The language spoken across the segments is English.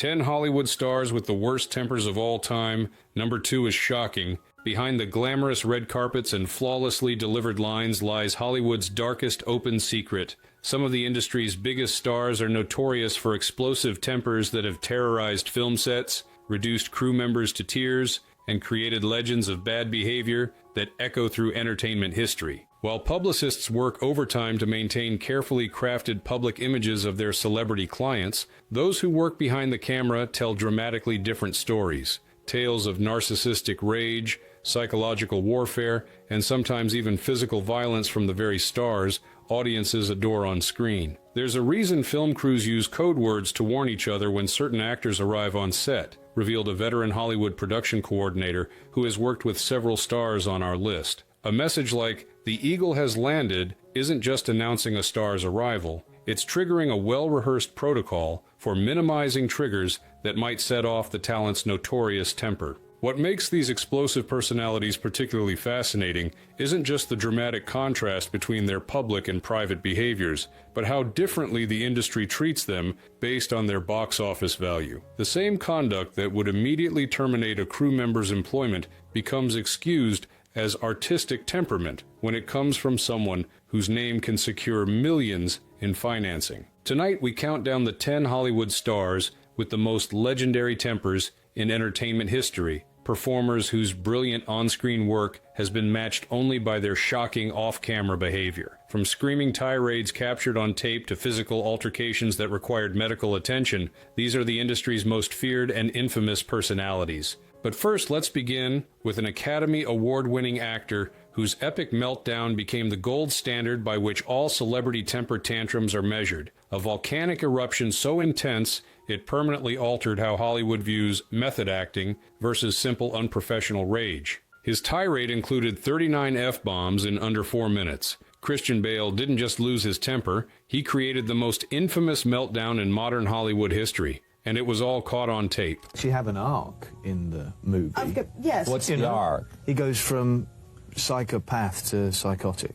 10 Hollywood stars with the worst tempers of all time. Number 2 is shocking. Behind the glamorous red carpets and flawlessly delivered lines lies Hollywood's darkest open secret. Some of the industry's biggest stars are notorious for explosive tempers that have terrorized film sets, reduced crew members to tears, and created legends of bad behavior that echo through entertainment history. While publicists work overtime to maintain carefully crafted public images of their celebrity clients, those who work behind the camera tell dramatically different stories. Tales of narcissistic rage, psychological warfare, and sometimes even physical violence from the very stars audiences adore on screen. There's a reason film crews use code words to warn each other when certain actors arrive on set, revealed a veteran Hollywood production coordinator who has worked with several stars on our list. A message like, "The Eagle has landed," isn't just announcing a star's arrival, it's triggering a well-rehearsed protocol for minimizing triggers that might set off the talent's notorious temper. What makes these explosive personalities particularly fascinating isn't just the dramatic contrast between their public and private behaviors, but how differently the industry treats them based on their box office value. The same conduct that would immediately terminate a crew member's employment becomes excused as artistic temperament when it comes from someone whose name can secure millions in financing. Tonight we count down the 10 Hollywood stars with the most legendary tempers in entertainment history, performers whose brilliant on-screen work has been matched only by their shocking off-camera behavior. From screaming tirades captured on tape to physical altercations that required medical attention, these are the industry's most feared and infamous personalities. But first, let's begin with an Academy Award-winning actor whose epic meltdown became the gold standard by which all celebrity temper tantrums are measured. A volcanic eruption so intense it permanently altered how Hollywood views method acting versus simple unprofessional rage. His tirade included 39 F-bombs in under 4 minutes. Christian Bale didn't just lose his temper, he created the most infamous meltdown in modern Hollywood history. And it was all caught on tape. She have an arc in the movie. Yes. What's the arc? He goes from psychopath to psychotic.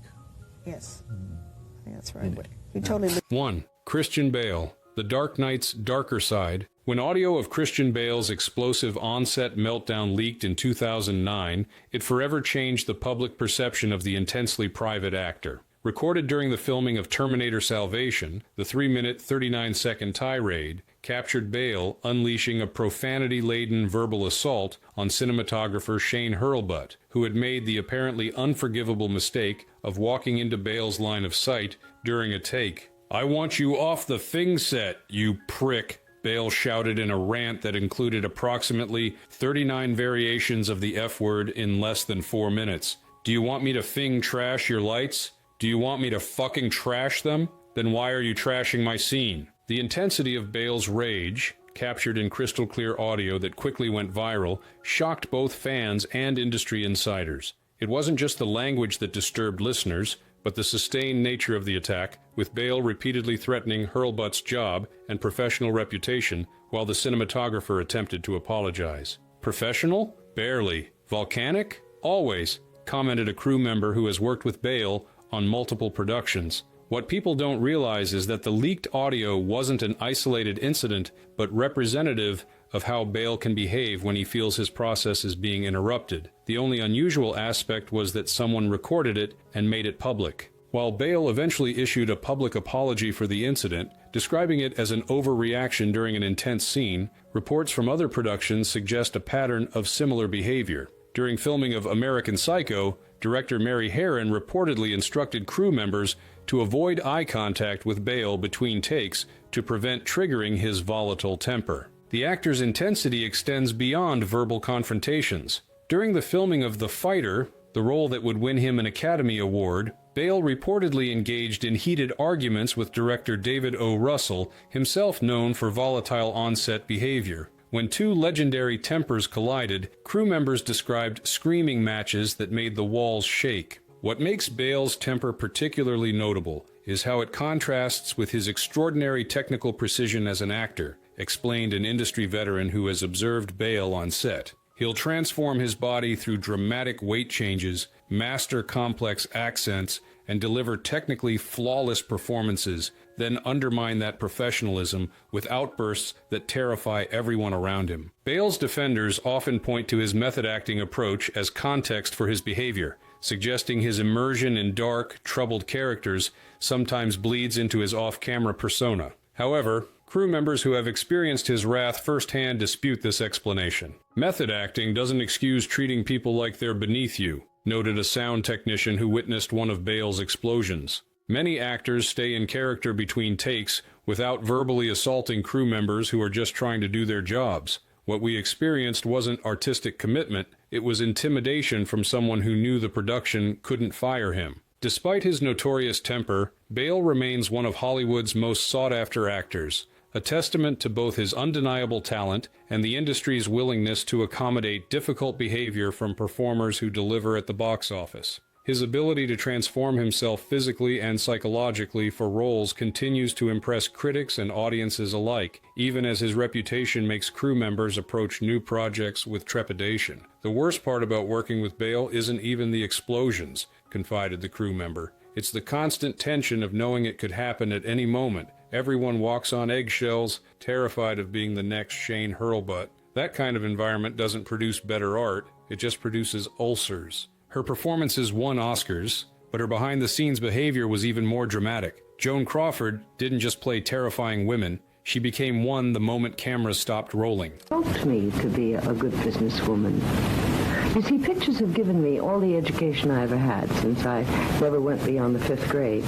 Yes. I think that's right. He totally... 1. Christian Bale, The Dark Knight's darker side. When audio of Christian Bale's explosive on-set meltdown leaked in 2009, it forever changed the public perception of the intensely private actor. Recorded during the filming of Terminator Salvation, the 3-minute, 39-second tirade captured Bale unleashing a profanity-laden verbal assault on cinematographer Shane Hurlbut, who had made the apparently unforgivable mistake of walking into Bale's line of sight during a take. "I want you off the thing set, you prick," Bale shouted in a rant that included approximately 39 variations of the F-word in less than 4 minutes. "Do you want me to fing trash your lights? Do you want me to fucking trash them? Then why are you trashing my scene?" The intensity of Bale's rage, captured in crystal clear audio that quickly went viral, shocked both fans and industry insiders. It wasn't just the language that disturbed listeners, but the sustained nature of the attack, with Bale repeatedly threatening Hurlbut's job and professional reputation while the cinematographer attempted to apologize. "Professional? Barely. Volcanic? Always," commented a crew member who has worked with Bale on multiple productions. What people don't realize is that the leaked audio wasn't an isolated incident, but representative of how Bale can behave when he feels his process is being interrupted. The only unusual aspect was that someone recorded it and made it public. While Bale eventually issued a public apology for the incident, describing it as an overreaction during an intense scene, reports from other productions suggest a pattern of similar behavior. During filming of American Psycho, director Mary Harron reportedly instructed crew members to avoid eye contact with Bale between takes to prevent triggering his volatile temper. The actor's intensity extends beyond verbal confrontations. During the filming of The Fighter, the role that would win him an Academy Award, Bale reportedly engaged in heated arguments with director David O. Russell, himself known for volatile on-set behavior. When two legendary tempers collided, crew members described screaming matches that made the walls shake. What makes Bale's temper particularly notable is how it contrasts with his extraordinary technical precision as an actor, explained an industry veteran who has observed Bale on set. He'll transform his body through dramatic weight changes, master complex accents, and deliver technically flawless performances then undermine that professionalism with outbursts that terrify everyone around him. Bale's defenders often point to his method-acting approach as context for his behavior, suggesting his immersion in dark, troubled characters sometimes bleeds into his off-camera persona. However, crew members who have experienced his wrath firsthand dispute this explanation. Method acting doesn't excuse treating people like they're beneath you, noted a sound technician who witnessed one of Bale's explosions. Many actors stay in character between takes without verbally assaulting crew members who are just trying to do their jobs. What we experienced wasn't artistic commitment, it was intimidation from someone who knew the production couldn't fire him. Despite his notorious temper, Bale remains one of Hollywood's most sought-after actors, a testament to both his undeniable talent and the industry's willingness to accommodate difficult behavior from performers who deliver at the box office. His ability to transform himself physically and psychologically for roles continues to impress critics and audiences alike, even as his reputation makes crew members approach new projects with trepidation. "The worst part about working with Bale isn't even the explosions," confided the crew member. "It's the constant tension of knowing it could happen at any moment. Everyone walks on eggshells, terrified of being the next Shane Hurlbut. That kind of environment doesn't produce better art, it just produces ulcers." Her performances won Oscars, but her behind-the-scenes behavior was even more dramatic. Joan Crawford didn't just play terrifying women, she became one the moment cameras stopped rolling. Helped me to be a good businesswoman. You see, pictures have given me all the education I ever had since I never went beyond the 5th grade.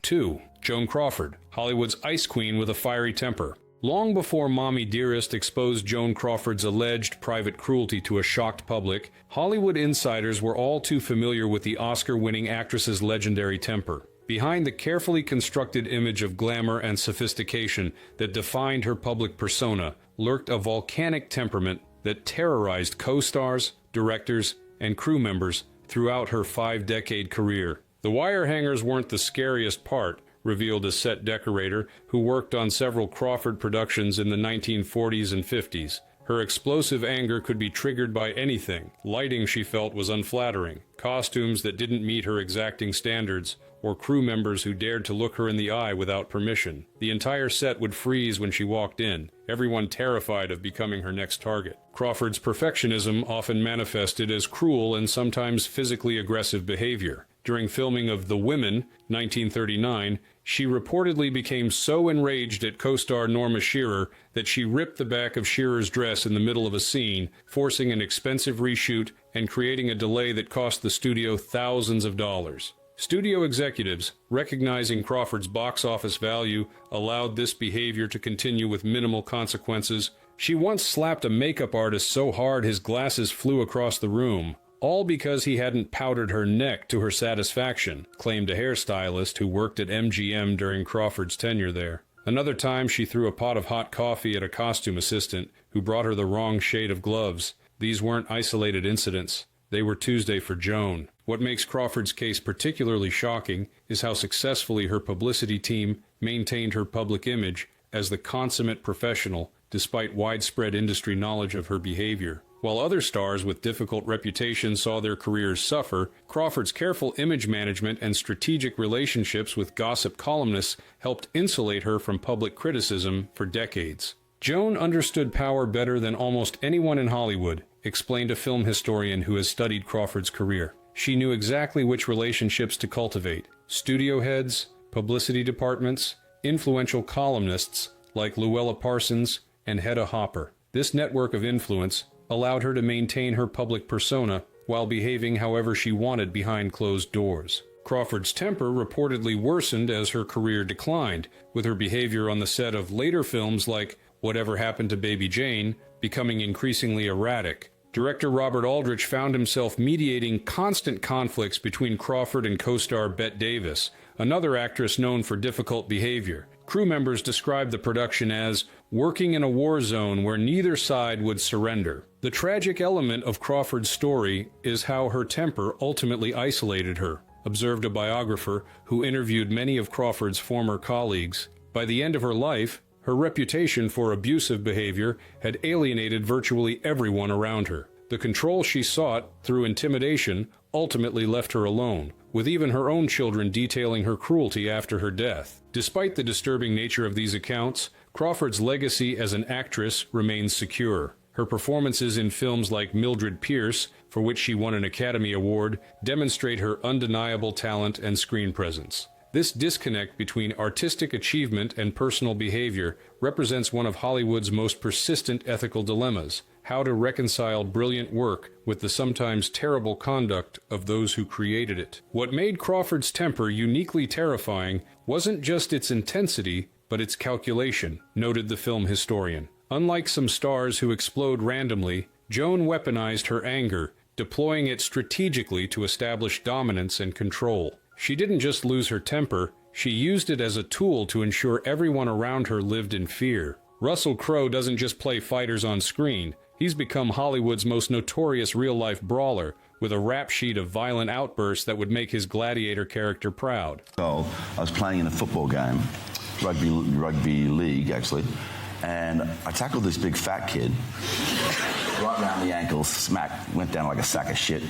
2. Joan Crawford, Hollywood's ice queen with a fiery temper. Long before Mommy Dearest exposed Joan Crawford's alleged private cruelty to a shocked public, Hollywood insiders were all too familiar with the Oscar-winning actress's legendary temper. Behind the carefully constructed image of glamour and sophistication that defined her public persona lurked a volcanic temperament that terrorized co-stars, directors, and crew members throughout her 5-decade career. The wire hangers weren't the scariest part, revealed a set decorator who worked on several Crawford productions in the 1940s and 50s. Her explosive anger could be triggered by anything. Lighting she felt was unflattering, costumes that didn't meet her exacting standards, or crew members who dared to look her in the eye without permission. The entire set would freeze when she walked in, everyone terrified of becoming her next target. Crawford's perfectionism often manifested as cruel and sometimes physically aggressive behavior. During filming of The Women, 1939, she reportedly became so enraged at co-star Norma Shearer that she ripped the back of Shearer's dress in the middle of a scene, forcing an expensive reshoot and creating a delay that cost the studio thousands of dollars. Studio executives, recognizing Crawford's box office value, allowed this behavior to continue with minimal consequences. She once slapped a makeup artist so hard his glasses flew across the room, all because he hadn't powdered her neck to her satisfaction, claimed a hairstylist who worked at MGM during Crawford's tenure there. Another time she threw a pot of hot coffee at a costume assistant who brought her the wrong shade of gloves. These weren't isolated incidents. They were Tuesday for Joan. What makes Crawford's case particularly shocking is how successfully her publicity team maintained her public image as the consummate professional, despite widespread industry knowledge of her behavior. While other stars with difficult reputations saw their careers suffer, Crawford's careful image management and strategic relationships with gossip columnists helped insulate her from public criticism for decades. Joan understood power better than almost anyone in Hollywood, explained a film historian who has studied Crawford's career. She knew exactly which relationships to cultivate: studio heads, publicity departments, influential columnists like Luella Parsons and Hedda Hopper. This network of influence allowed her to maintain her public persona while behaving however she wanted behind closed doors. Crawford's temper reportedly worsened as her career declined, with her behavior on the set of later films like Whatever Happened to Baby Jane becoming increasingly erratic. Director Robert Aldrich found himself mediating constant conflicts between Crawford and co-star Bette Davis, another actress known for difficult behavior. Crew members described the production as working in a war zone where neither side would surrender. The tragic element of Crawford's story is how her temper ultimately isolated her, observed a biographer who interviewed many of Crawford's former colleagues. By the end of her life, her reputation for abusive behavior had alienated virtually everyone around her. The control she sought through intimidation ultimately left her alone, with even her own children detailing her cruelty after her death. Despite the disturbing nature of these accounts, Crawford's legacy as an actress remains secure. Her performances in films like Mildred Pierce, for which she won an Academy Award, demonstrate her undeniable talent and screen presence. This disconnect between artistic achievement and personal behavior represents one of Hollywood's most persistent ethical dilemmas: how to reconcile brilliant work with the sometimes terrible conduct of those who created it. What made Crawford's temper uniquely terrifying wasn't just its intensity, but its calculation, noted the film historian. Unlike some stars who explode randomly, Joan weaponized her anger, deploying it strategically to establish dominance and control. She didn't just lose her temper, she used it as a tool to ensure everyone around her lived in fear. Russell Crowe doesn't just play fighters on screen, he's become Hollywood's most notorious real-life brawler, with a rap sheet of violent outbursts that would make his gladiator character proud. So, I was playing in a football game, rugby league actually, and I tackled this big fat kid right around the ankles, smack, went down like a sack of shit.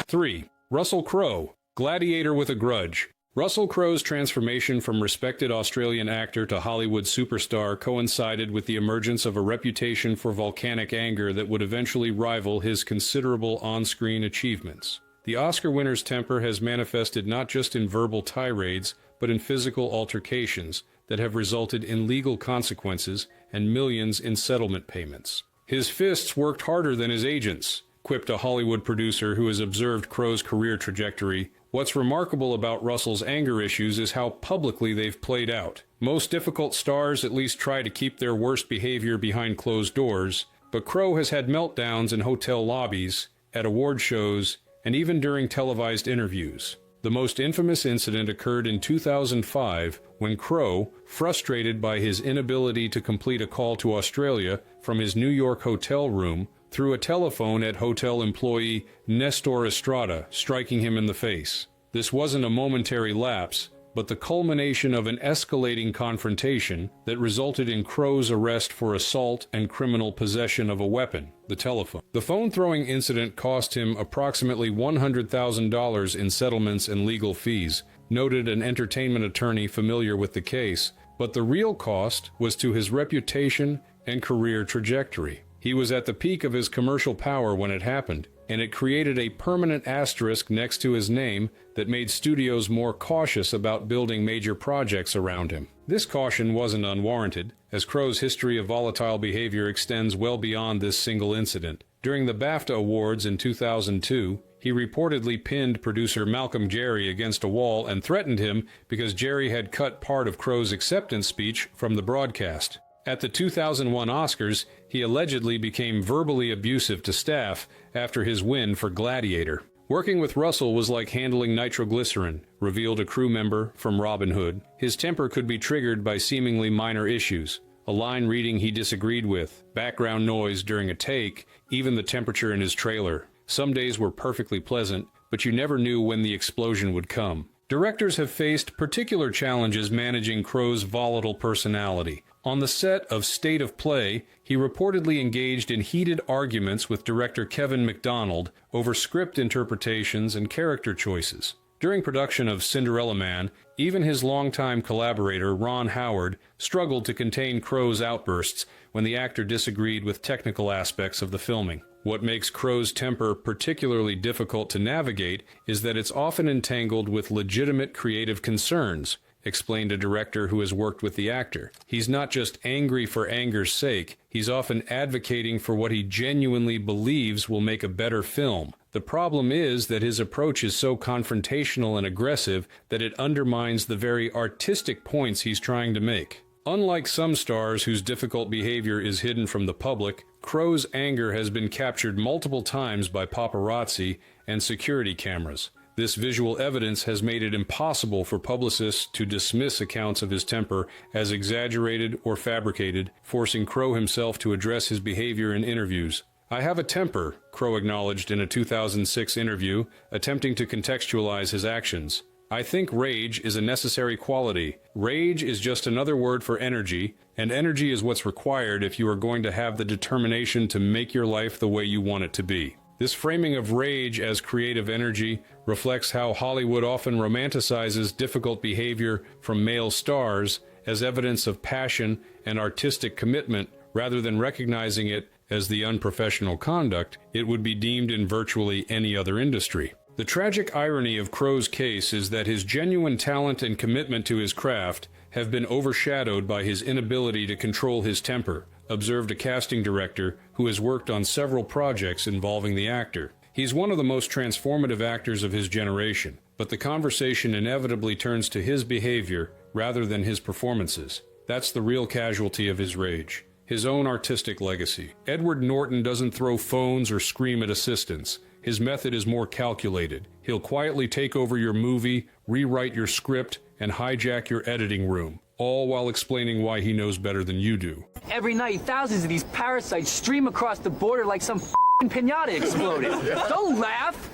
3. Russell Crowe, gladiator with a grudge. Russell Crowe's transformation from respected Australian actor to Hollywood superstar coincided with the emergence of a reputation for volcanic anger that would eventually rival his considerable on-screen achievements. The Oscar winner's temper has manifested not just in verbal tirades, but in physical altercations that have resulted in legal consequences and millions in settlement payments. His fists worked harder than his agents, quipped a Hollywood producer who has observed Crowe's career trajectory. What's remarkable about Russell's anger issues is how publicly they've played out. Most difficult stars at least try to keep their worst behavior behind closed doors, but Crowe has had meltdowns in hotel lobbies, at award shows, and even during televised interviews. The most infamous incident occurred in 2005 when Crowe, frustrated by his inability to complete a call to Australia from his New York hotel room, threw a telephone at hotel employee Nestor Estrada, striking him in the face. This wasn't a momentary lapse, but the culmination of an escalating confrontation that resulted in Crowe's arrest for assault and criminal possession of a weapon, the telephone. The phone-throwing incident cost him approximately $100,000 in settlements and legal fees, noted an entertainment attorney familiar with the case, but the real cost was to his reputation and career trajectory. He was at the peak of his commercial power when it happened, and it created a permanent asterisk next to his name that made studios more cautious about building major projects around him. This caution wasn't unwarranted, as Crowe's history of volatile behavior extends well beyond this single incident. During the BAFTA Awards in 2002, he reportedly pinned producer Malcolm Jerry against a wall and threatened him because Jerry had cut part of Crowe's acceptance speech from the broadcast. At the 2001 Oscars, he allegedly became verbally abusive to staff after his win for Gladiator. Working with Russell was like handling nitroglycerin, revealed a crew member from Robin Hood. His temper could be triggered by seemingly minor issues: a line reading he disagreed with, background noise during a take, even the temperature in his trailer. Some days were perfectly pleasant, but you never knew when the explosion would come. Directors have faced particular challenges managing Crowe's volatile personality. On the set of State of Play, he reportedly engaged in heated arguments with director Kevin MacDonald over script interpretations and character choices. During production of Cinderella Man, even his longtime collaborator Ron Howard struggled to contain Crowe's outbursts when the actor disagreed with technical aspects of the filming. What makes Crowe's temper particularly difficult to navigate is that it's often entangled with legitimate creative concerns, explained a director who has worked with the actor. He's not just angry for anger's sake, he's often advocating for what he genuinely believes will make a better film. The problem is that his approach is so confrontational and aggressive that it undermines the very artistic points he's trying to make. Unlike some stars whose difficult behavior is hidden from the public, Crowe's anger has been captured multiple times by paparazzi and security cameras. This visual evidence has made it impossible for publicists to dismiss accounts of his temper as exaggerated or fabricated, forcing Crowe himself to address his behavior in interviews. "I have a temper," Crowe acknowledged in a 2006 interview, attempting to contextualize his actions. "I think rage is a necessary quality. Rage is just another word for energy, and energy is what's required if you are going to have the determination to make your life the way you want it to be." This framing of rage as creative energy reflects how Hollywood often romanticizes difficult behavior from male stars as evidence of passion and artistic commitment rather than recognizing it as the unprofessional conduct it would be deemed in virtually any other industry. The tragic irony of Crowe's case is that his genuine talent and commitment to his craft have been overshadowed by his inability to control his temper, observed a casting director who has worked on several projects involving the actor. He's one of the most transformative actors of his generation, but the conversation inevitably turns to his behavior rather than his performances. That's the real casualty of his rage. His own artistic legacy. Edward Norton doesn't throw phones or scream at assistants. His method is more calculated. He'll quietly take over your movie, rewrite your script, and hijack your editing room, all while explaining why he knows better than you do. Every night, thousands of these parasites stream across the border like some pinata exploded. Don't laugh!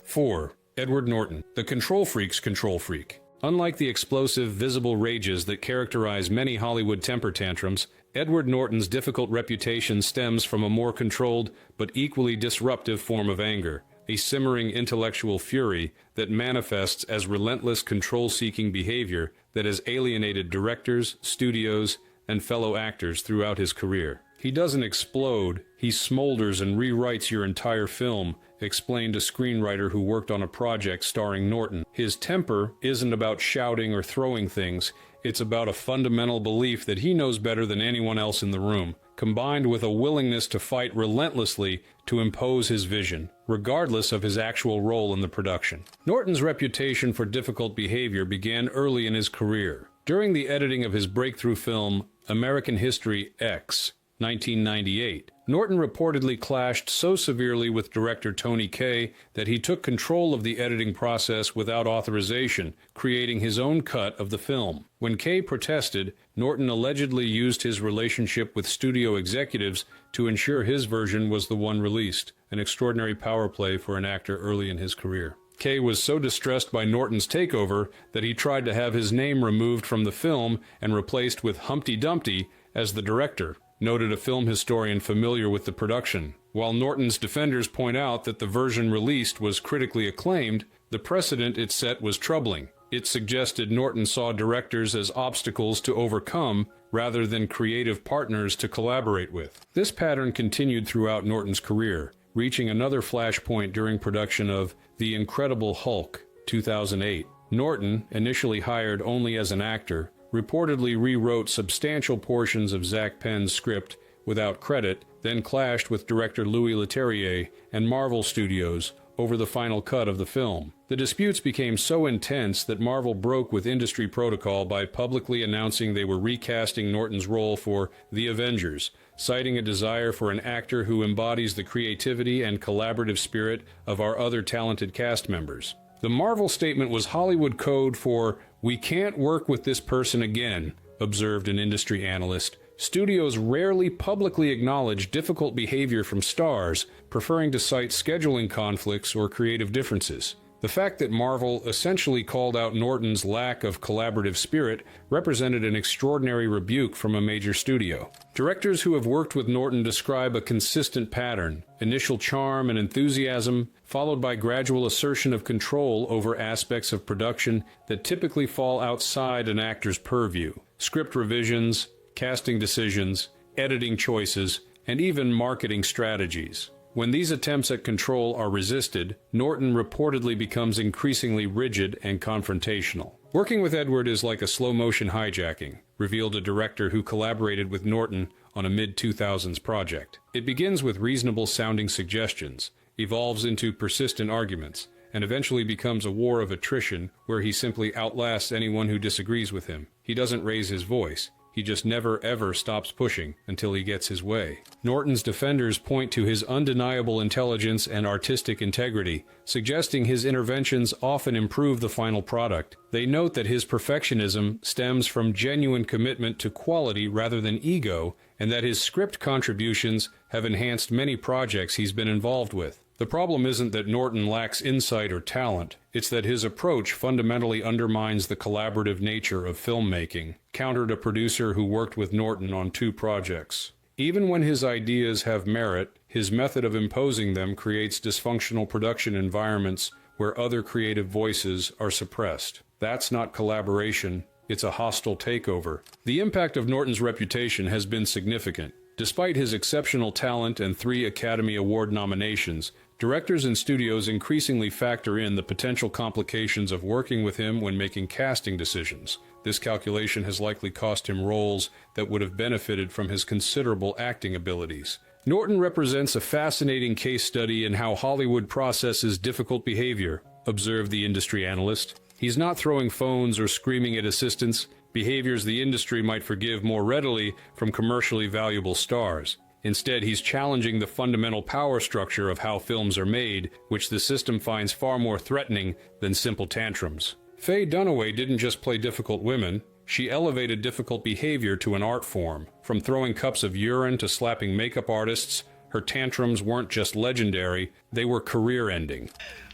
4. Edward Norton, the control freak's control freak. Unlike the explosive, visible rages that characterize many Hollywood temper tantrums, Edward Norton's difficult reputation stems from a more controlled but equally disruptive form of anger, a simmering intellectual fury that manifests as relentless control-seeking behavior that has alienated directors, studios, and fellow actors throughout his career. He doesn't explode, he smolders and rewrites your entire film, explained a screenwriter who worked on a project starring Norton. His temper isn't about shouting or throwing things, it's about a fundamental belief that he knows better than anyone else in the room, combined with a willingness to fight relentlessly to impose his vision, regardless of his actual role in the production. Norton's reputation for difficult behavior began early in his career. During the editing of his breakthrough film, American History X, 1998, Norton reportedly clashed so severely with director Tony Kaye that he took control of the editing process without authorization, creating his own cut of the film. When Kaye protested, Norton allegedly used his relationship with studio executives to ensure his version was the one released, an extraordinary power play for an actor early in his career. Kaye was so distressed by Norton's takeover that he tried to have his name removed from the film and replaced with Humpty Dumpty as the director, noted a film historian familiar with the production. While Norton's defenders point out that the version released was critically acclaimed, the precedent it set was troubling. It suggested Norton saw directors as obstacles to overcome rather than creative partners to collaborate with. This pattern continued throughout Norton's career, reaching another flashpoint during production of The Incredible Hulk, 2008. Norton, initially hired only as an actor, reportedly rewrote substantial portions of Zach Penn's script without credit, then clashed with director Louis Leterrier and Marvel Studios over the final cut of the film. The disputes became so intense that Marvel broke with industry protocol by publicly announcing they were recasting Norton's role for The Avengers, citing a desire for an actor who embodies the creativity and collaborative spirit of our other talented cast members. The Marvel statement was Hollywood code for "we can't work with this person again," observed an industry analyst. Studios rarely publicly acknowledge difficult behavior from stars, preferring to cite scheduling conflicts or creative differences. The fact that Marvel essentially called out Norton's lack of collaborative spirit represented an extraordinary rebuke from a major studio. Directors who have worked with Norton describe a consistent pattern: initial charm and enthusiasm, followed by gradual assertion of control over aspects of production that typically fall outside an actor's purview. Script revisions, casting decisions, editing choices, and even marketing strategies. When these attempts at control are resisted, Norton reportedly becomes increasingly rigid and confrontational. Working with Edward is like a slow-motion hijacking, revealed a director who collaborated with Norton on a mid-2000s project. It begins with reasonable-sounding suggestions, evolves into persistent arguments, and eventually becomes a war of attrition where he simply outlasts anyone who disagrees with him. He doesn't raise his voice. He just never ever stops pushing until he gets his way. Norton's defenders point to his undeniable intelligence and artistic integrity, suggesting his interventions often improve the final product. They note that his perfectionism stems from genuine commitment to quality rather than ego, and that his script contributions have enhanced many projects he's been involved with. The problem isn't that Norton lacks insight or talent, it's that his approach fundamentally undermines the collaborative nature of filmmaking, countered a producer who worked with Norton on 2 projects. Even when his ideas have merit, his method of imposing them creates dysfunctional production environments where other creative voices are suppressed. That's not collaboration, it's a hostile takeover. The impact of Norton's reputation has been significant. Despite his exceptional talent and 3 Academy Award nominations, directors and studios increasingly factor in the potential complications of working with him when making casting decisions. This calculation has likely cost him roles that would have benefited from his considerable acting abilities. Norton represents a fascinating case study in how Hollywood processes difficult behavior, observed the industry analyst. He's not throwing phones or screaming at assistants, behaviors the industry might forgive more readily from commercially valuable stars. Instead, he's challenging the fundamental power structure of how films are made, which the system finds far more threatening than simple tantrums. Faye Dunaway didn't just play difficult women, she elevated difficult behavior to an art form. From throwing cups of urine to slapping makeup artists, her tantrums weren't just legendary, they were career-ending.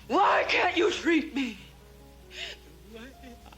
Why can't you treat me the way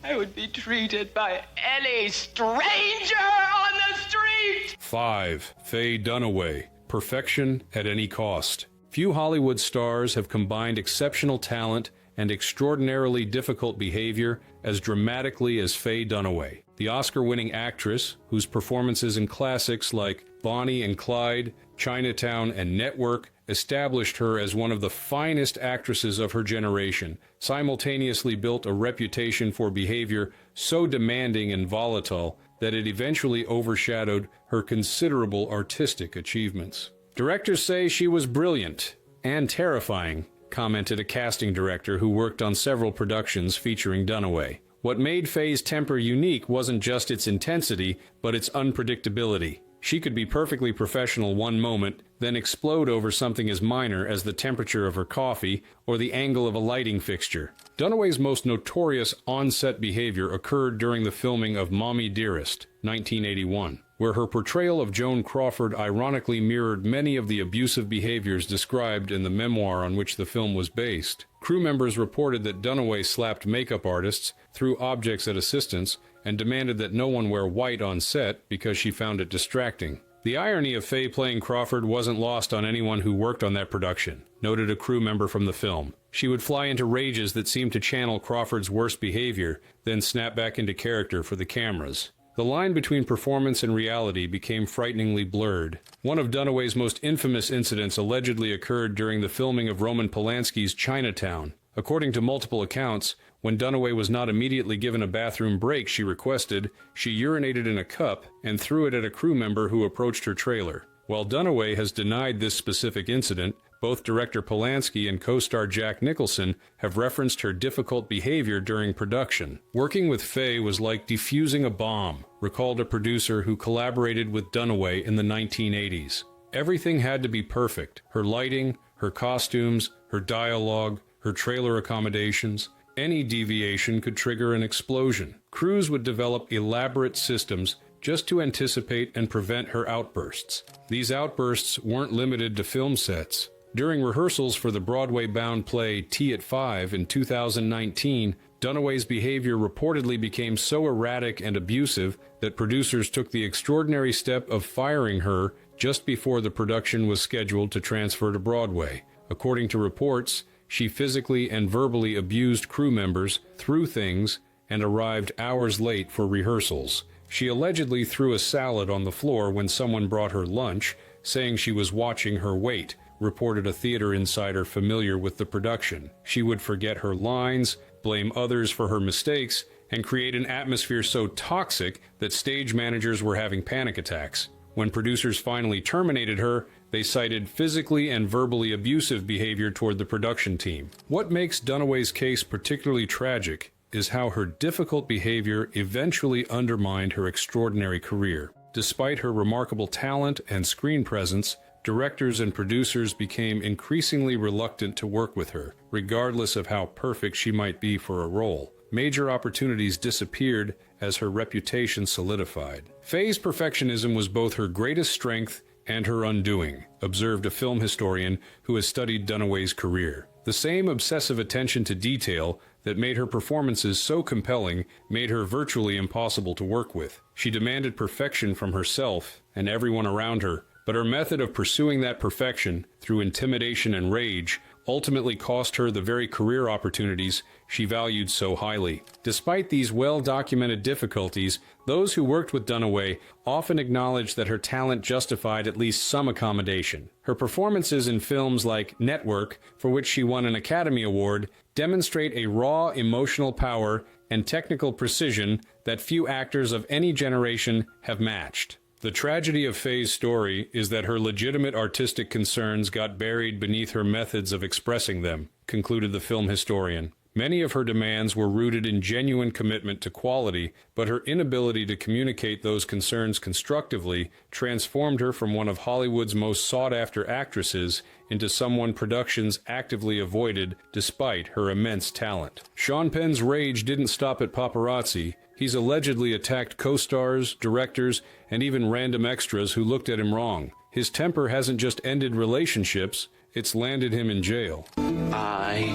I would be treated by any stranger on the street? 5. Faye Dunaway. Perfection at any cost. Few Hollywood stars have combined exceptional talent and extraordinarily difficult behavior as dramatically as Faye Dunaway. The Oscar-winning actress, whose performances in classics like Bonnie and Clyde, Chinatown, and Network established her as one of the finest actresses of her generation, simultaneously built a reputation for behavior so demanding and volatile that it eventually overshadowed her considerable artistic achievements. Directors say she was brilliant and terrifying, commented a casting director who worked on several productions featuring Dunaway. What made Faye's temper unique wasn't just its intensity, but its unpredictability. She could be perfectly professional one moment, then explode over something as minor as the temperature of her coffee or the angle of a lighting fixture. Dunaway's most notorious on-set behavior occurred during the filming of Mommy Dearest, 1981, where her portrayal of Joan Crawford ironically mirrored many of the abusive behaviors described in the memoir on which the film was based. Crew members reported that Dunaway slapped makeup artists, threw objects at assistants, and demanded that no one wear white on set because she found it distracting. The irony of Faye playing Crawford wasn't lost on anyone who worked on that production, noted a crew member from the film. She would fly into rages that seemed to channel Crawford's worst behavior, then snap back into character for the cameras. The line between performance and reality became frighteningly blurred. One of Dunaway's most infamous incidents allegedly occurred during the filming of Roman Polanski's Chinatown. According to multiple accounts, when Dunaway was not immediately given a bathroom break she requested, she urinated in a cup and threw it at a crew member who approached her trailer. While Dunaway has denied this specific incident, both director Polanski and co-star Jack Nicholson have referenced her difficult behavior during production. Working with Faye was like defusing a bomb, recalled a producer who collaborated with Dunaway in the 1980s. Everything had to be perfect. Her lighting, her costumes, her dialogue, her trailer accommodations. Any deviation could trigger an explosion. Crews would develop elaborate systems just to anticipate and prevent her outbursts. These outbursts weren't limited to film sets. During rehearsals for the Broadway-bound play Tea at 5 in 2019, Dunaway's behavior reportedly became so erratic and abusive that producers took the extraordinary step of firing her just before the production was scheduled to transfer to Broadway. According to reports, she physically and verbally abused crew members, threw things, and arrived hours late for rehearsals. She allegedly threw a salad on the floor when someone brought her lunch, saying she was watching her weight, reported a theater insider familiar with the production. She would forget her lines, blame others for her mistakes, and create an atmosphere so toxic that stage managers were having panic attacks. When producers finally terminated her, they cited physically and verbally abusive behavior toward the production team. What makes Dunaway's case particularly tragic is how her difficult behavior eventually undermined her extraordinary career. Despite her remarkable talent and screen presence, directors and producers became increasingly reluctant to work with her, regardless of how perfect she might be for a role. Major opportunities disappeared as her reputation solidified. Faye's perfectionism was both her greatest strength and her undoing, observed a film historian who has studied Dunaway's career. The same obsessive attention to detail that made her performances so compelling made her virtually impossible to work with. She demanded perfection from herself and everyone around her, but her method of pursuing that perfection through intimidation and rage ultimately cost her the very career opportunities she valued so highly. Despite these well-documented difficulties, those who worked with Dunaway often acknowledged that her talent justified at least some accommodation. Her performances in films like Network, for which she won an Academy Award, demonstrate a raw emotional power and technical precision that few actors of any generation have matched. The tragedy of Faye's story is that her legitimate artistic concerns got buried beneath her methods of expressing them, concluded the film historian. Many of her demands were rooted in genuine commitment to quality, but her inability to communicate those concerns constructively transformed her from one of Hollywood's most sought-after actresses into someone productions actively avoided despite her immense talent. Sean Penn's rage didn't stop at paparazzi. He's allegedly attacked co-stars, directors, and even random extras who looked at him wrong. His temper hasn't just ended relationships, it's landed him in jail. I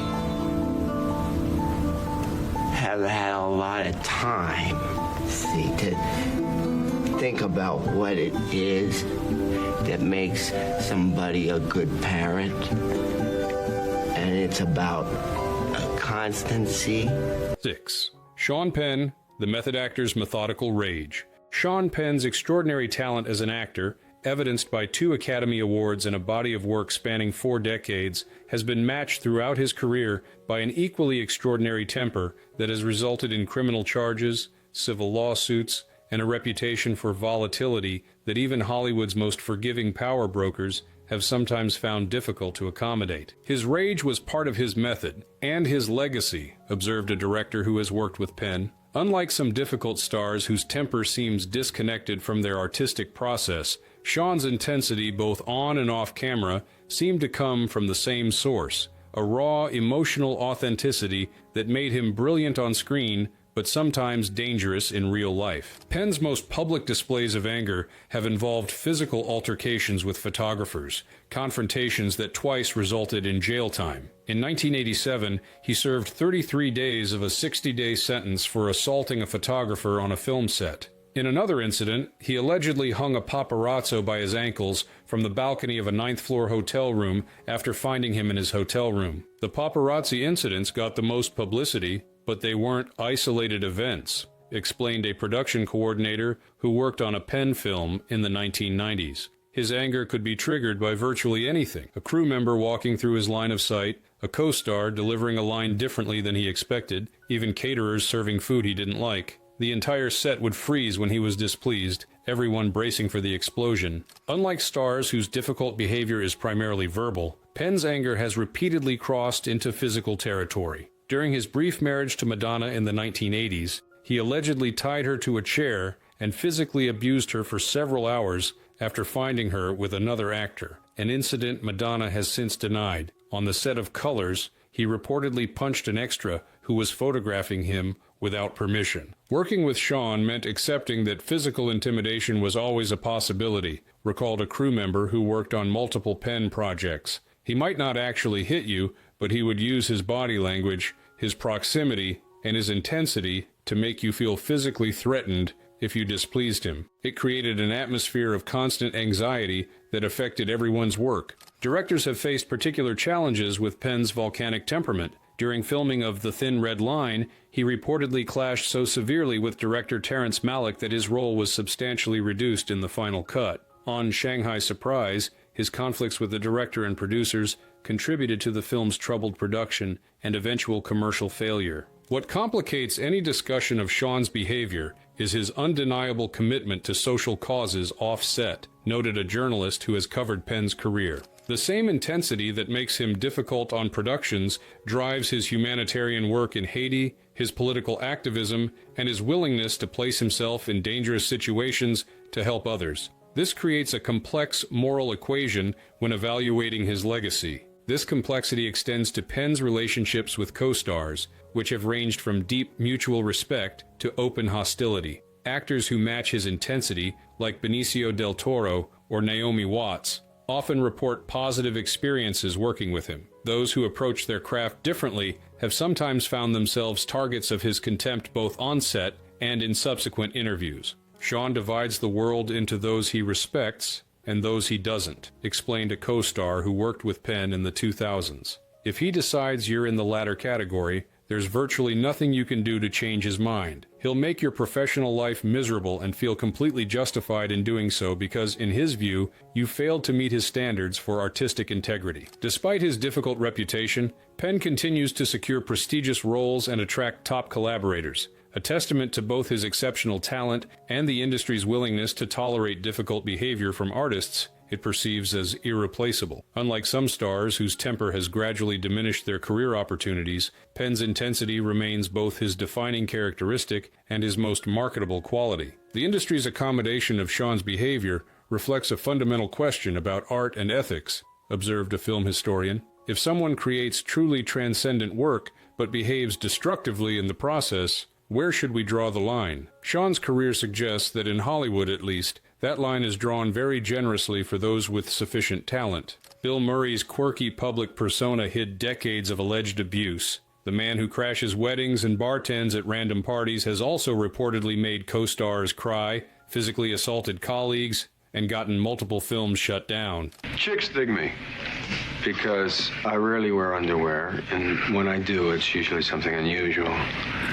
have had a lot of time, to think about what it is that makes somebody a good parent. And it's about constancy. 6. Sean Penn, the method actor's methodical rage. Sean Penn's extraordinary talent as an actor, evidenced by 2 Academy Awards and a body of work spanning 4 decades, has been matched throughout his career by an equally extraordinary temper that has resulted in criminal charges, civil lawsuits, and a reputation for volatility that even Hollywood's most forgiving power brokers have sometimes found difficult to accommodate. His rage was part of his method, and his legacy, observed a director who has worked with Penn. Unlike some difficult stars whose temper seems disconnected from their artistic process, Sean's intensity both on and off camera seemed to come from the same source, a raw, emotional authenticity that made him brilliant on screen but sometimes dangerous in real life. Penn's most public displays of anger have involved physical altercations with photographers, confrontations that twice resulted in jail time. In 1987, he served 33 days of a 60-day sentence for assaulting a photographer on a film set. In another incident, he allegedly hung a paparazzo by his ankles from the balcony of a 9th-floor hotel room after finding him in his hotel room. The paparazzi incidents got the most publicity, but they weren't isolated events, explained a production coordinator who worked on a Penn film in the 1990s. His anger could be triggered by virtually anything: a crew member walking through his line of sight, a co-star delivering a line differently than he expected, even caterers serving food he didn't like. The entire set would freeze when he was displeased, everyone bracing for the explosion. Unlike stars whose difficult behavior is primarily verbal, Penn's anger has repeatedly crossed into physical territory. During his brief marriage to Madonna in the 1980s, he allegedly tied her to a chair and physically abused her for several hours after finding her with another actor, an incident Madonna has since denied. On the set of Colors, he reportedly punched an extra who was photographing him without permission. Working with Sean meant accepting that physical intimidation was always a possibility, recalled a crew member who worked on multiple Penn projects. He might not actually hit you, but he would use his body language, his proximity, and his intensity to make you feel physically threatened if you displeased him. It created an atmosphere of constant anxiety that affected everyone's work. Directors have faced particular challenges with Penn's volcanic temperament. During filming of The Thin Red Line, he reportedly clashed so severely with director Terrence Malick that his role was substantially reduced in the final cut. On Shanghai Surprise, his conflicts with the director and producers contributed to the film's troubled production and eventual commercial failure. What complicates any discussion of Sean's behavior is his undeniable commitment to social causes off-set, noted a journalist who has covered Penn's career. The same intensity that makes him difficult on productions drives his humanitarian work in Haiti, his political activism, and his willingness to place himself in dangerous situations to help others. This creates a complex moral equation when evaluating his legacy. This complexity extends to Penn's relationships with co-stars, which have ranged from deep mutual respect to open hostility. Actors who match his intensity, like Benicio del Toro or Naomi Watts, often report positive experiences working with him. Those who approach their craft differently have sometimes found themselves targets of his contempt both on set and in subsequent interviews. Sean divides the world into those he respects and those he doesn't, explained a co-star who worked with Penn in the 2000s. If he decides you're in the latter category, there's virtually nothing you can do to change his mind. He'll make your professional life miserable and feel completely justified in doing so because, in his view, you failed to meet his standards for artistic integrity. Despite his difficult reputation, Penn continues to secure prestigious roles and attract top collaborators, a testament to both his exceptional talent and the industry's willingness to tolerate difficult behavior from artists it perceives as irreplaceable. Unlike some stars whose temper has gradually diminished their career opportunities, Penn's intensity remains both his defining characteristic and his most marketable quality. The industry's accommodation of Sean's behavior reflects a fundamental question about art and ethics, observed a film historian. If someone creates truly transcendent work but behaves destructively in the process, where should we draw the line? Sean's career suggests that in Hollywood, at least, that line is drawn very generously for those with sufficient talent. Bill Murray's quirky public persona hid decades of alleged abuse. The man who crashes weddings and bartends at random parties has also reportedly made co-stars cry, physically assaulted colleagues, and gotten multiple films shut down. Chicks dig me because I rarely wear underwear, and when I do, it's usually something unusual.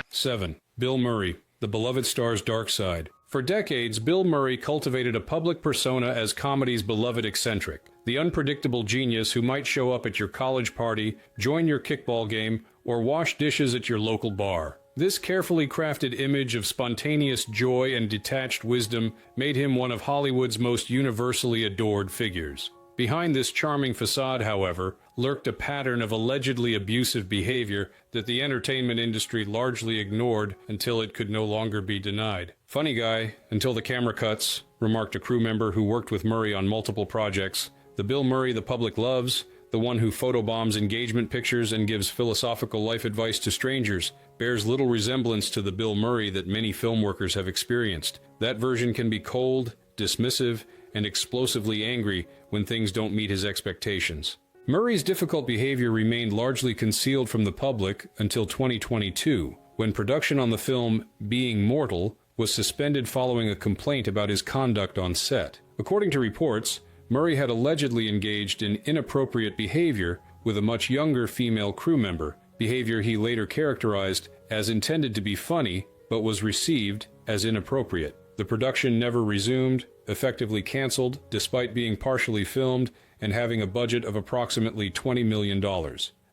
7. Bill Murray, the beloved star's dark side. For decades, Bill Murray cultivated a public persona as comedy's beloved eccentric, the unpredictable genius who might show up at your college party, join your kickball game, or wash dishes at your local bar. This carefully crafted image of spontaneous joy and detached wisdom made him one of Hollywood's most universally adored figures. Behind this charming facade, however, lurked a pattern of allegedly abusive behavior that the entertainment industry largely ignored until it could no longer be denied. "Funny guy, until the camera cuts," remarked a crew member who worked with Murray on multiple projects. The Bill Murray the public loves, the one who photobombs engagement pictures and gives philosophical life advice to strangers, bears little resemblance to the Bill Murray that many film workers have experienced. That version can be cold, dismissive, and explosively angry when things don't meet his expectations. Murray's difficult behavior remained largely concealed from the public until 2022, when production on the film Being Mortal was suspended following a complaint about his conduct on set. According to reports, Murray had allegedly engaged in inappropriate behavior with a much younger female crew member, behavior he later characterized as intended to be funny, but was received as inappropriate. The production never resumed, effectively canceled, despite being partially filmed and having a budget of approximately $20 million.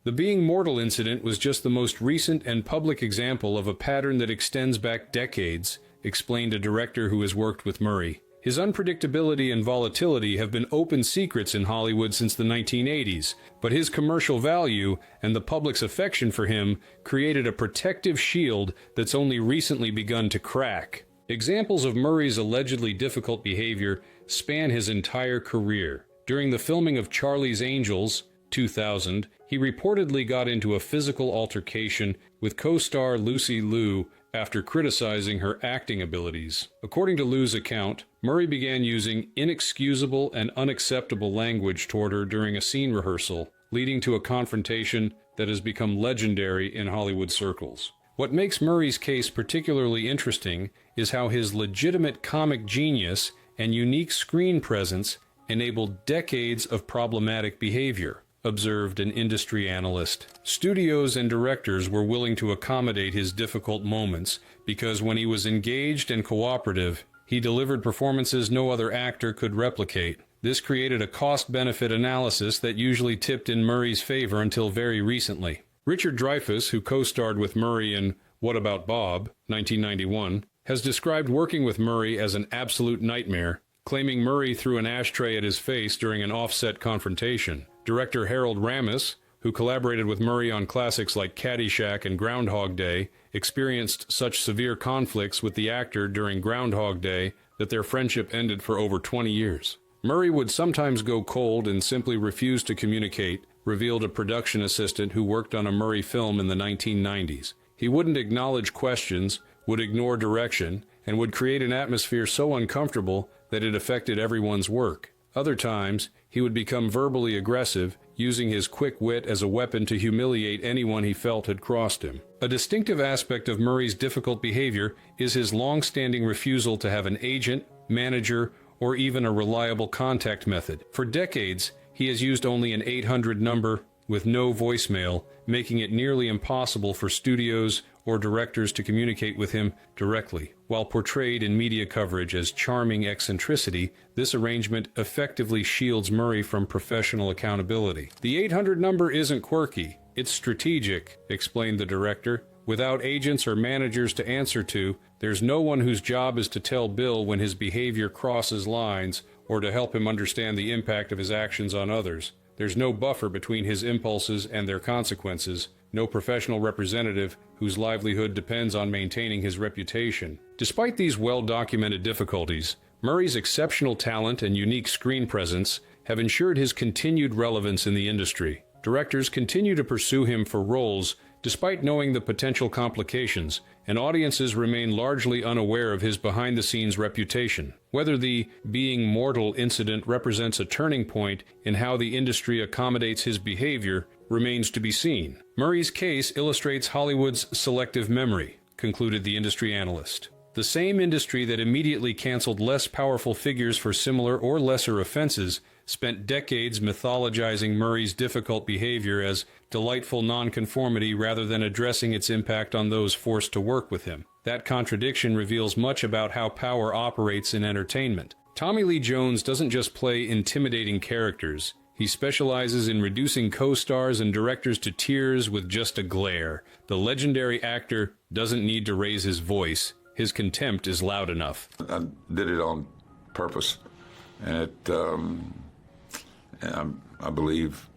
The Being Mortal incident was just the most recent and public example of a pattern that extends back decades, explained a director who has worked with Murray. His unpredictability and volatility have been open secrets in Hollywood since the 1980s, but his commercial value and the public's affection for him created a protective shield that's only recently begun to crack. Examples of Murray's allegedly difficult behavior span his entire career. During the filming of Charlie's Angels, 2000, he reportedly got into a physical altercation with co-star Lucy Liu after criticizing her acting abilities. According to Liu's account, Murray began using inexcusable and unacceptable language toward her during a scene rehearsal, leading to a confrontation that has become legendary in Hollywood circles. What makes Murray's case particularly interesting is how his legitimate comic genius and unique screen presence enabled decades of problematic behavior, observed an industry analyst. Studios and directors were willing to accommodate his difficult moments because when he was engaged and cooperative, he delivered performances no other actor could replicate. This created a cost-benefit analysis that usually tipped in Murray's favor until very recently. Richard Dreyfuss, who co-starred with Murray in What About Bob, 1991, has described working with Murray as an absolute nightmare, claiming Murray threw an ashtray at his face during an off-set confrontation. Director Harold Ramis, who collaborated with Murray on classics like Caddyshack and Groundhog Day, experienced such severe conflicts with the actor during Groundhog Day that their friendship ended for over 20 years. Murray would sometimes go cold and simply refuse to communicate, revealed a production assistant who worked on a Murray film in the 1990s. He wouldn't acknowledge questions, would ignore direction, and would create an atmosphere so uncomfortable that it affected everyone's work. Other times, he would become verbally aggressive, using his quick wit as a weapon to humiliate anyone he felt had crossed him. A distinctive aspect of Murray's difficult behavior is his long-standing refusal to have an agent, manager, or even a reliable contact method. For decades, he has used only an 800 number with no voicemail, making it nearly impossible for studios or directors to communicate with him directly. While portrayed in media coverage as charming eccentricity, this arrangement effectively shields Murray from professional accountability. The 800 number isn't quirky, it's strategic, explained the director. Without agents or managers to answer to, there's no one whose job is to tell Bill when his behavior crosses lines or to help him understand the impact of his actions on others. There's no buffer between his impulses and their consequences, no professional representative whose livelihood depends on maintaining his reputation. Despite these well-documented difficulties, Murray's exceptional talent and unique screen presence have ensured his continued relevance in the industry. Directors continue to pursue him for roles despite knowing the potential complications, and audiences remain largely unaware of his behind-the-scenes reputation. Whether the being mortal incident represents a turning point in how the industry accommodates his behavior remains to be seen. Murray's case illustrates Hollywood's selective memory, concluded the industry analyst. The same industry that immediately canceled less powerful figures for similar or lesser offenses spent decades mythologizing Murray's difficult behavior as delightful nonconformity rather than addressing its impact on those forced to work with him. That contradiction reveals much about how power operates in entertainment. Tommy Lee Jones doesn't just play intimidating characters. He specializes in reducing co-stars and directors to tears with just a glare. The legendary actor doesn't need to raise his voice. His contempt is loud enough. I did it on purpose, and I believe.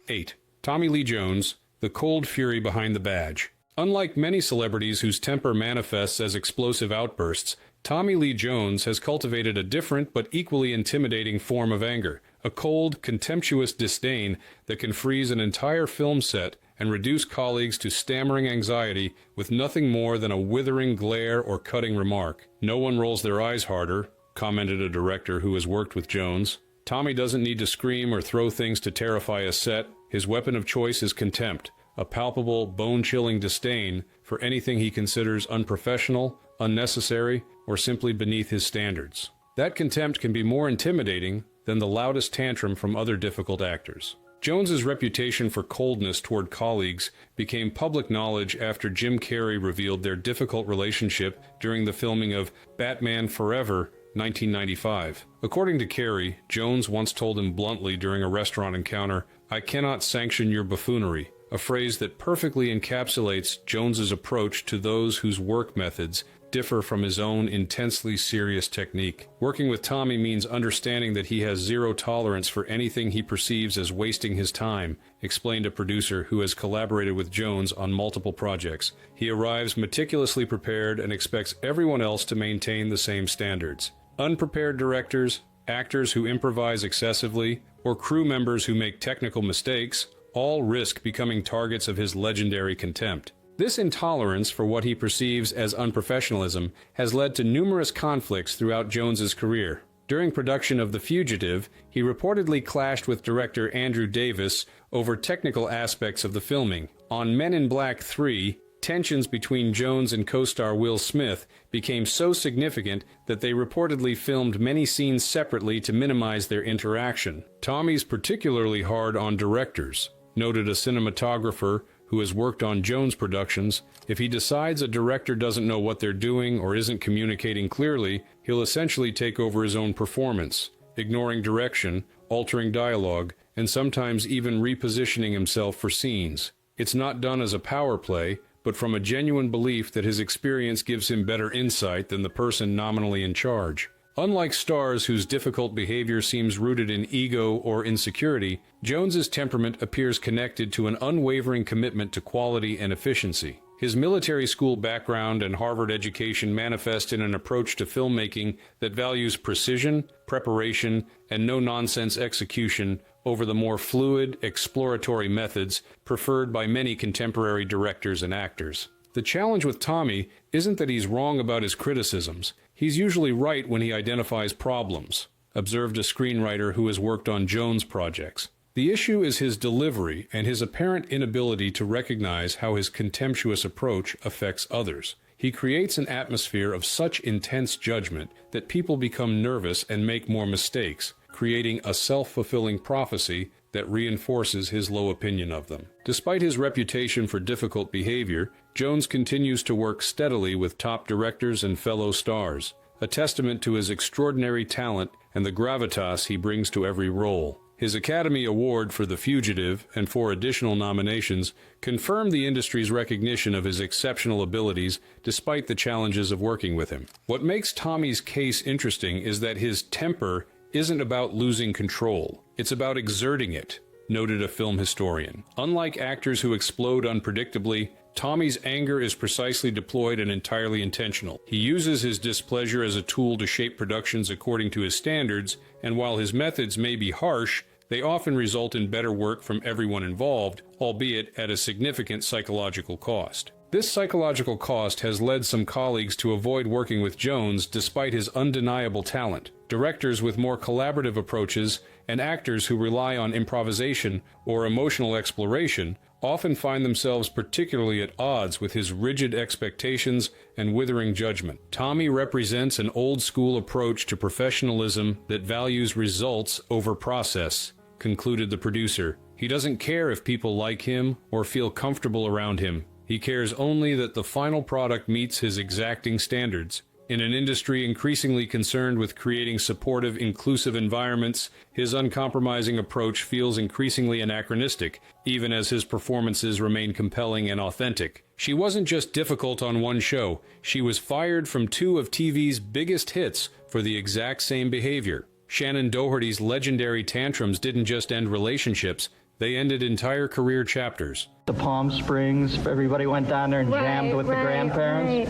8. Tommy Lee Jones, the cold fury behind the badge. Unlike many celebrities whose temper manifests as explosive outbursts, Tommy Lee Jones has cultivated a different but equally intimidating form of anger, a cold, contemptuous disdain that can freeze an entire film set and reduce colleagues to stammering anxiety with nothing more than a withering glare or cutting remark. No one rolls their eyes harder, commented a director who has worked with Jones. Tommy doesn't need to scream or throw things to terrify a set. His weapon of choice is contempt, a palpable, bone-chilling disdain for anything he considers unprofessional, unnecessary, or simply beneath his standards. That contempt can be more intimidating than the loudest tantrum from other difficult actors. Jones's reputation for coldness toward colleagues became public knowledge after Jim Carrey revealed their difficult relationship during the filming of Batman Forever, 1995. According to Carrey, Jones once told him bluntly during a restaurant encounter, "I cannot sanction your buffoonery," a phrase that perfectly encapsulates Jones's approach to those whose work methods differ from his own intensely serious technique. Working with Tommy means understanding that he has zero tolerance for anything he perceives as wasting his time, explained a producer who has collaborated with Jones on multiple projects. He arrives meticulously prepared and expects everyone else to maintain the same standards. Unprepared directors, actors who improvise excessively, or crew members who make technical mistakes all risk becoming targets of his legendary contempt. This intolerance for what he perceives as unprofessionalism has led to numerous conflicts throughout Jones's career. During production of The Fugitive, he reportedly clashed with director Andrew Davis over technical aspects of the filming. On Men in Black 3, tensions between Jones and co-star Will Smith became so significant that they reportedly filmed many scenes separately to minimize their interaction. Tommy's particularly hard on directors, noted a cinematographer who has worked on Jones productions. If he decides a director doesn't know what they're doing or isn't communicating clearly, he'll essentially take over his own performance, ignoring direction, altering dialogue, and sometimes even repositioning himself for scenes. It's not done as a power play, but from a genuine belief that his experience gives him better insight than the person nominally in charge. Unlike stars whose difficult behavior seems rooted in ego or insecurity, Jones's temperament appears connected to an unwavering commitment to quality and efficiency. His military school background and Harvard education manifest in an approach to filmmaking that values precision, preparation, and no-nonsense execution over the more fluid, exploratory methods preferred by many contemporary directors and actors. The challenge with Tommy isn't that he's wrong about his criticisms. He's usually right when he identifies problems, observed a screenwriter who has worked on Jones projects. The issue is his delivery and his apparent inability to recognize how his contemptuous approach affects others. He creates an atmosphere of such intense judgment that people become nervous and make more mistakes, creating a self-fulfilling prophecy that reinforces his low opinion of them. Despite his reputation for difficult behavior, Jones continues to work steadily with top directors and fellow stars, a testament to his extraordinary talent and the gravitas he brings to every role. His Academy Award for The Fugitive and 4 additional nominations confirmed the industry's recognition of his exceptional abilities despite the challenges of working with him. What makes Tommy's case interesting is that his temper isn't about losing control. It's about exerting it, noted a film historian. Unlike actors who explode unpredictably, Tommy's anger is precisely deployed and entirely intentional. He uses his displeasure as a tool to shape productions according to his standards, and while his methods may be harsh, they often result in better work from everyone involved, albeit at a significant psychological cost. This psychological cost has led some colleagues to avoid working with Jones despite his undeniable talent. Directors with more collaborative approaches and actors who rely on improvisation or emotional exploration often find themselves particularly at odds with his rigid expectations and withering judgment. Tommy represents an old-school approach to professionalism that values results over process, concluded the producer. He doesn't care if people like him or feel comfortable around him. He cares only that the final product meets his exacting standards. In an industry increasingly concerned with creating supportive, inclusive environments, his uncompromising approach feels increasingly anachronistic, even as his performances remain compelling and authentic. She wasn't just difficult on one show, she was fired from 2 of TV's biggest hits for the exact same behavior. Shannon Doherty's legendary tantrums didn't just end relationships, they ended entire career chapters. The Palm Springs, everybody went down there and jammed with the grandparents.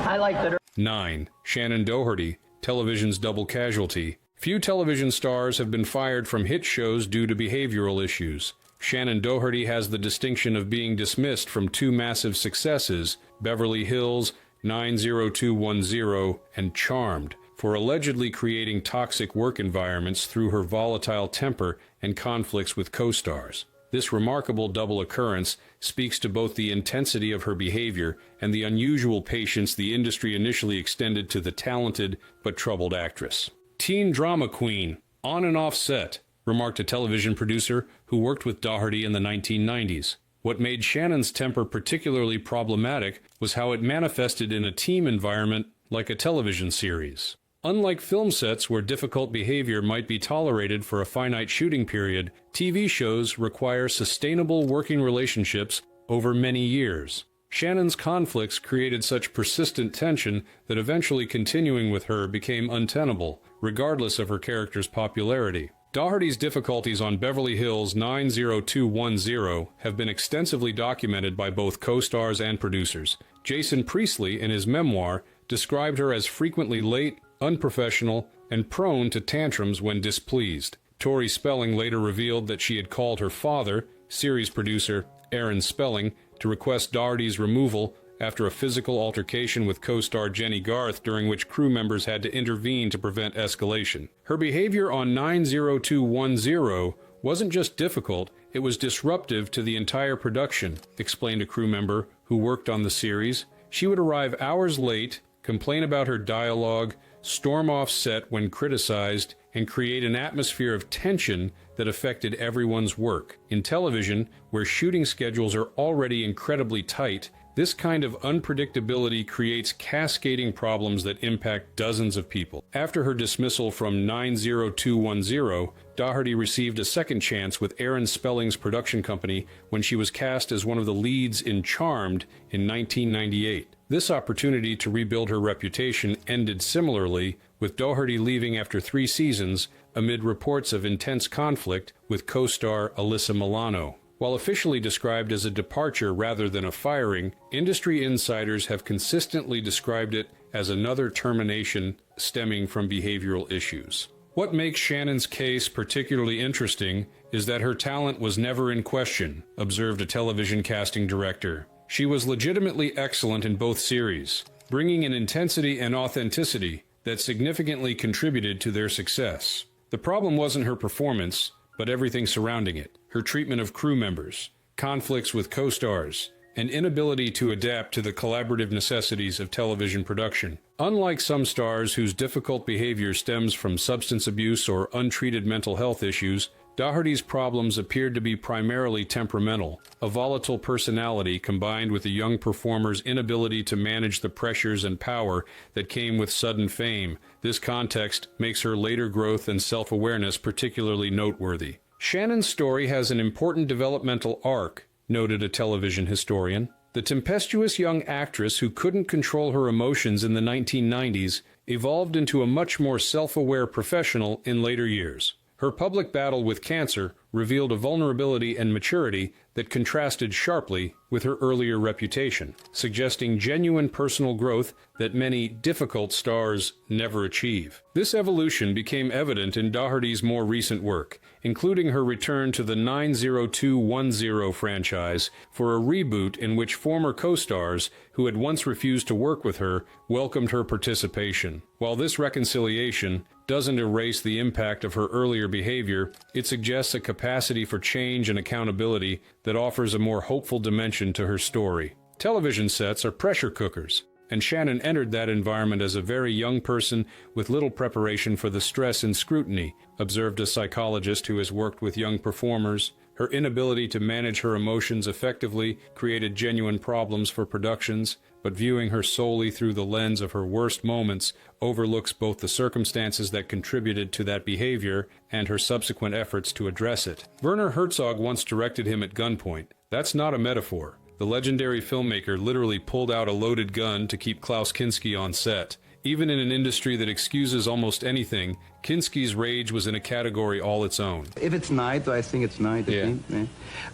I liked it. 9. Shannon Doherty, television's double casualty. Few television stars have been fired from hit shows due to behavioral issues. Shannon Doherty has the distinction of being dismissed from 2 massive successes, Beverly Hills, 90210, and Charmed, for allegedly creating toxic work environments through her volatile temper and conflicts with co-stars. This remarkable double occurrence speaks to both the intensity of her behavior and the unusual patience the industry initially extended to the talented but troubled actress. Teen drama queen, on and off set, remarked a television producer who worked with Doherty in the 1990s. What made Shannon's temper particularly problematic was how it manifested in a team environment like a television series. Unlike film sets where difficult behavior might be tolerated for a finite shooting period, TV shows require sustainable working relationships over many years. Shannon's conflicts created such persistent tension that eventually continuing with her became untenable, regardless of her character's popularity. Doherty's difficulties on Beverly Hills 90210 have been extensively documented by both co-stars and producers. Jason Priestley, in his memoir, described her as frequently late, unprofessional, and prone to tantrums when displeased. Tori Spelling later revealed that she had called her father, series producer Aaron Spelling, to request Doherty's removal after a physical altercation with co-star Jenny Garth, during which crew members had to intervene to prevent escalation. Her behavior on 90210 wasn't just difficult, it was disruptive to the entire production, explained a crew member who worked on the series. She would arrive hours late, complain about her dialogue, storm off set when criticized, and create an atmosphere of tension that affected everyone's work. In television, where shooting schedules are already incredibly tight, this kind of unpredictability creates cascading problems that impact dozens of people. After her dismissal from 90210, Doherty received a second chance with Aaron Spelling's production company when she was cast as one of the leads in Charmed in 1998. This opportunity to rebuild her reputation ended similarly, with Doherty leaving after 3 seasons amid reports of intense conflict with co-star Alyssa Milano. While officially described as a departure rather than a firing, industry insiders have consistently described it as another termination stemming from behavioral issues. What makes Shannon's case particularly interesting is that her talent was never in question, observed a television casting director. She was legitimately excellent in both series, bringing an intensity and authenticity that significantly contributed to their success. The problem wasn't her performance, but everything surrounding it. Her treatment of crew members, conflicts with co-stars, and inability to adapt to the collaborative necessities of television production. Unlike some stars whose difficult behavior stems from substance abuse or untreated mental health issues, Doherty's problems appeared to be primarily temperamental, a volatile personality combined with a young performer's inability to manage the pressures and power that came with sudden fame. This context makes her later growth and self-awareness particularly noteworthy. Shannon's story has an important developmental arc, noted a television historian. The tempestuous young actress who couldn't control her emotions in the 1990s evolved into a much more self-aware professional in later years. Her public battle with cancer revealed a vulnerability and maturity that contrasted sharply with her earlier reputation, suggesting genuine personal growth that many difficult stars never achieve. This evolution became evident in Doherty's more recent work, including her return to the 90210 franchise for a reboot in which former co-stars who had once refused to work with her welcomed her participation. While this reconciliation doesn't erase the impact of her earlier behavior, it suggests a capacity for change and accountability that offers a more hopeful dimension to her story. Television sets are pressure cookers, and Shannon entered that environment as a very young person with little preparation for the stress and scrutiny, observed a psychologist who has worked with young performers. Her inability to manage her emotions effectively created genuine problems for productions, but viewing her solely through the lens of her worst moments overlooks both the circumstances that contributed to that behavior and her subsequent efforts to address it. Werner Herzog once directed him at gunpoint. That's not a metaphor. The legendary filmmaker literally pulled out a loaded gun to keep Klaus Kinski on set. Even in an industry that excuses almost anything, Kinski's rage was in a category all its own. If it's night, I think it's night. I think. Yeah.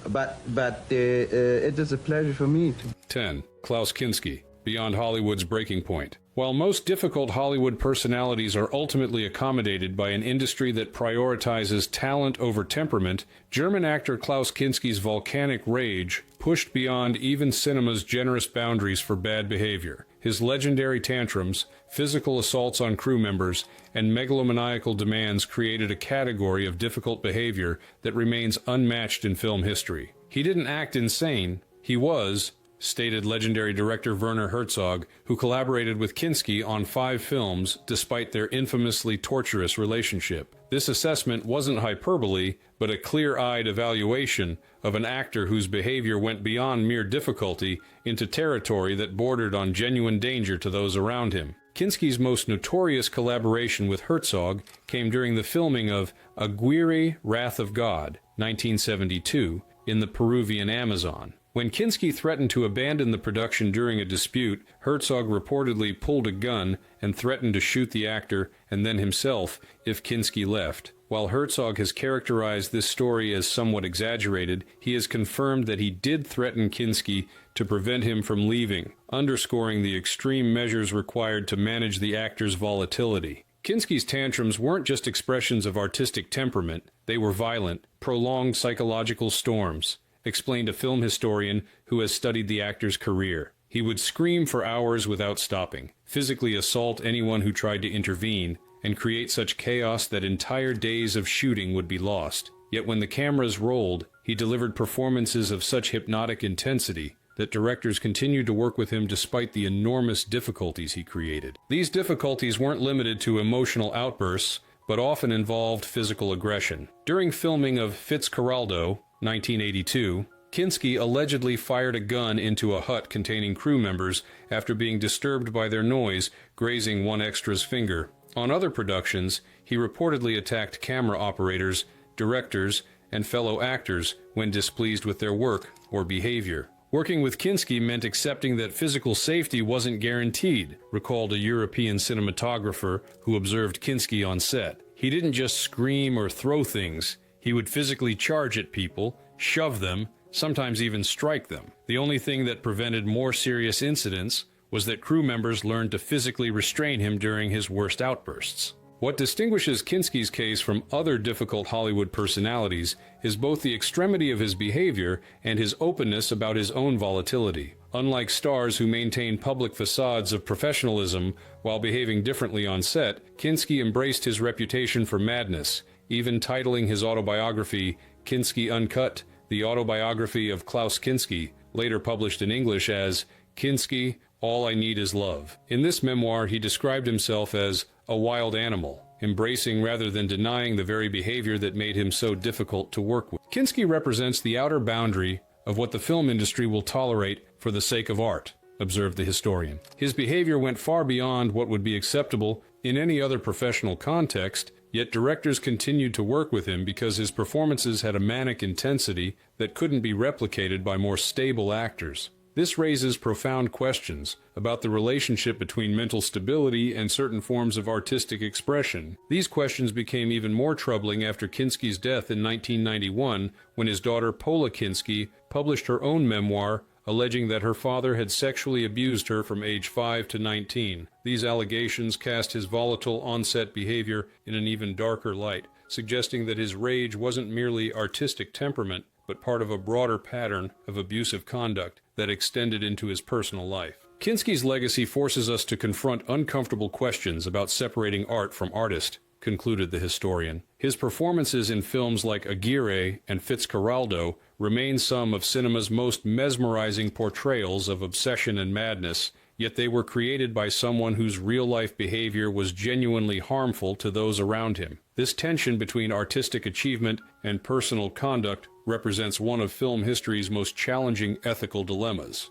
But it is a pleasure for me to... 10. Klaus Kinski, Beyond Hollywood's Breaking Point. While most difficult Hollywood personalities are ultimately accommodated by an industry that prioritizes talent over temperament, German actor Klaus Kinski's volcanic rage pushed beyond even cinema's generous boundaries for bad behavior. His legendary tantrums, physical assaults on crew members, and megalomaniacal demands created a category of difficult behavior that remains unmatched in film history. He didn't act insane, he was, stated legendary director Werner Herzog, who collaborated with Kinski on 5 films despite their infamously torturous relationship. This assessment wasn't hyperbole, but a clear-eyed evaluation of an actor whose behavior went beyond mere difficulty into territory that bordered on genuine danger to those around him. Kinski's most notorious collaboration with Herzog came during the filming of Aguirre, Wrath of God, 1972, in the Peruvian Amazon. When Kinski threatened to abandon the production during a dispute, Herzog reportedly pulled a gun and threatened to shoot the actor and then himself if Kinski left. While Herzog has characterized this story as somewhat exaggerated, he has confirmed that he did threaten Kinski to prevent him from leaving, underscoring the extreme measures required to manage the actor's volatility. Kinski's tantrums weren't just expressions of artistic temperament, they were violent, prolonged psychological storms, explained a film historian who has studied the actor's career. He would scream for hours without stopping, physically assault anyone who tried to intervene, and create such chaos that entire days of shooting would be lost. Yet when the cameras rolled, he delivered performances of such hypnotic intensity that directors continued to work with him despite the enormous difficulties he created. These difficulties weren't limited to emotional outbursts, but often involved physical aggression. During filming of Fitzcarraldo, 1982, Kinski allegedly fired a gun into a hut containing crew members after being disturbed by their noise, grazing one extra's finger. On other productions, he reportedly attacked camera operators, directors, and fellow actors when displeased with their work or behavior. Working with Kinski meant accepting that physical safety wasn't guaranteed, recalled a European cinematographer who observed Kinski on set. He didn't just scream or throw things. He would physically charge at people, shove them, sometimes even strike them. The only thing that prevented more serious incidents was that crew members learned to physically restrain him during his worst outbursts. What distinguishes Kinski's case from other difficult Hollywood personalities is both the extremity of his behavior and his openness about his own volatility. Unlike stars who maintain public facades of professionalism while behaving differently on set, Kinski embraced his reputation for madness, even titling his autobiography, Kinski Uncut, The Autobiography of Klaus Kinski, later published in English as Kinski, All I Need Is Love. In this memoir, he described himself as a wild animal, embracing rather than denying the very behavior that made him so difficult to work with. Kinski represents the outer boundary of what the film industry will tolerate for the sake of art, observed the historian. His behavior went far beyond what would be acceptable in any other professional context, yet directors continued to work with him because his performances had a manic intensity that couldn't be replicated by more stable actors. This raises profound questions about the relationship between mental stability and certain forms of artistic expression. These questions became even more troubling after Kinski's death in 1991, when his daughter Pola Kinski published her own memoir alleging that her father had sexually abused her from age 5 to 19. These allegations cast his volatile on-set behavior in an even darker light, suggesting that his rage wasn't merely artistic temperament, but part of a broader pattern of abusive conduct that extended into his personal life. Kinski's legacy forces us to confront uncomfortable questions about separating art from artist, concluded the historian. His performances in films like Aguirre and Fitzcarraldo remain some of cinema's most mesmerizing portrayals of obsession and madness, yet they were created by someone whose real-life behavior was genuinely harmful to those around him. This tension between artistic achievement and personal conduct represents one of film history's most challenging ethical dilemmas.